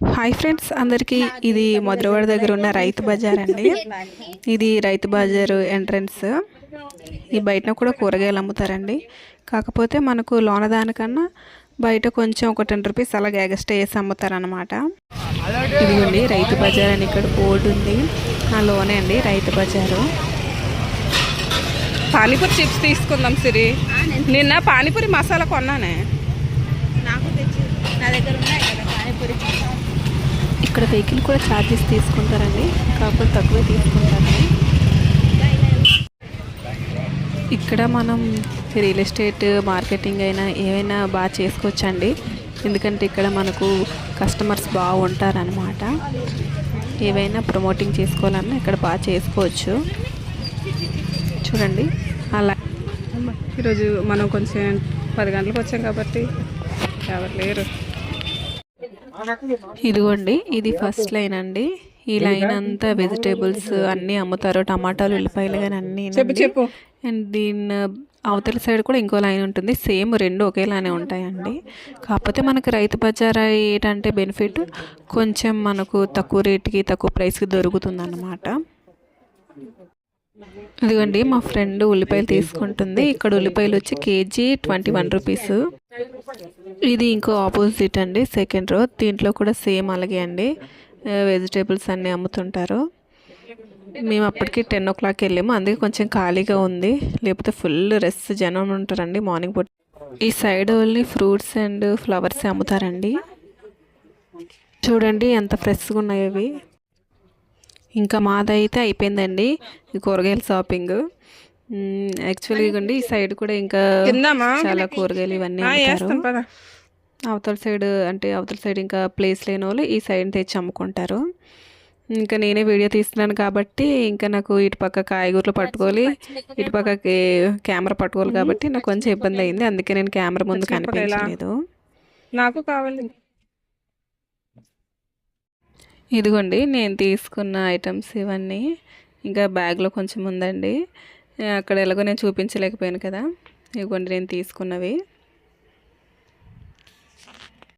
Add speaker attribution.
Speaker 1: Hi friends అందరికీ, ఇది మధురవాడ దగ్గర ఉన్న రైతు బజార్ అండి. ఇది రైతు బజారు ఎంట్రన్స్. ఈ బయటన కూడా కూరగాయలు అమ్ముతారండి. కాకపోతే మనకు లోన దానికన్నా బయట కొంచెం ఒక 10 రూపీస్ అలాగే ఎగస్ట్రా వేసి అమ్ముతారనమాట. ఇదిగోండి రైతు బజార్ అని ఇక్కడ బోర్డు ఉంది. ఆ లోనే అండి రైతు బజారు. పానీపూరి చిప్స్ తీసుకుందాం సిరి. నిన్న పానీపూరి మసాలా కొన్నానే.
Speaker 2: నాకు తెచ్చి నా దగ్గర ఉన్నాయి కదా పానీపూరి.
Speaker 1: ఇక్కడ వెహికల్ కూడా ఛార్జెస్ తీసుకుంటారండి, కాకపోతే తక్కువే తీసుకుంటారండి. ఇక్కడ మనం రియల్ ఎస్టేట్ మార్కెటింగ్ అయినా ఏమైనా బాగా చేసుకోవచ్చండి. ఎందుకంటే ఇక్కడ మనకు కస్టమర్స్ బాగుంటారనమాట. ఏవైనా ప్రమోటింగ్ చేసుకోవాలన్నా ఇక్కడ బాగా చేసుకోవచ్చు. చూడండి అలా. ఈరోజు మనం కొంచెం 10 గంటలకు వచ్చాం కాబట్టి ఎవరు లేరు. ఇదిగోండి ఇది ఫస్ట్ లైన్ అండి. ఈ లైన్ అంతా వెజిటేబుల్స్ అన్నీ అమ్ముతారు. టమాటాలు, ఉల్లిపాయలు కానీ అన్నీ. అండ్ దీని అవతల సైడ్ కూడా ఇంకో లైన్ ఉంటుంది. సేమ్ రెండు ఒకేలానే ఉంటాయండి. కాకపోతే మనకు రైతు బజార్ ఏంటంటే బెనిఫిట్ కొంచెం మనకు తక్కువ రేటుకి తక్కువ ప్రైస్కి దొరుకుతుంది అన్నమాట. ఇదిగోండి మా ఫ్రెండ్ ఉల్లిపాయలు తీసుకుంటుంది. ఇక్కడ ఉల్లిపాయలు వచ్చి కేజీ 21 రూపీస్. ఇది ఇంకో ఆపోజిట్ అండి, సెకండ్ రో. దీంట్లో కూడా సేమ్ అలాగే అండి, వెజిటేబుల్స్ అన్నీ అమ్ముతుంటారు. మేము అప్పటికి 10 o'clock వెళ్ళాము, అందుకే కొంచెం ఖాళీగా ఉంది. లేకపోతే ఫుల్ రష్ జనం ఉంటారండి మార్నింగ్ పూట. ఈ side only fruits and flowers అమ్ముతారండి. చూడండి ఎంత ఫ్రెష్గా ఉన్నాయో అవి. ఇంకా మాదైతే అయిపోయిందండి ఈ కూరగాయల షాపింగ్. యాక్చువల్గా ఇవ్వండి ఈ సైడ్ కూడా ఇంకా చాలా కూరగాయలు ఇవన్నీ అమ్ముతారు. అవతల సైడ్ అంటే అవతల సైడ్ ఇంకా ప్లేస్ లేని వాళ్ళు ఈ సైడ్ తెచ్చి అమ్ముకుంటారు. ఇంకా నేనే వీడియో తీస్తున్నాను కాబట్టి ఇంకా నాకు ఇటుపక్క కాయగూరలు పట్టుకోవాలి, ఇటుపక్క కెమెరా పట్టుకోవాలి కాబట్టి నాకు కొంచెం ఇబ్బంది అయింది. అందుకే నేను కెమెరా ముందు కనిపించలేదు. నాకు కావాలి. ఇదిగోండి నేను తీసుకున్న ఐటమ్స్ ఇవన్నీ. ఇంకా బ్యాగ్లో కొంచెం ఉందండి, అక్కడ ఎలాగో నేను చూపించలేకపోయాను కదా. ఇదిగోండి నేను తీసుకున్నవి.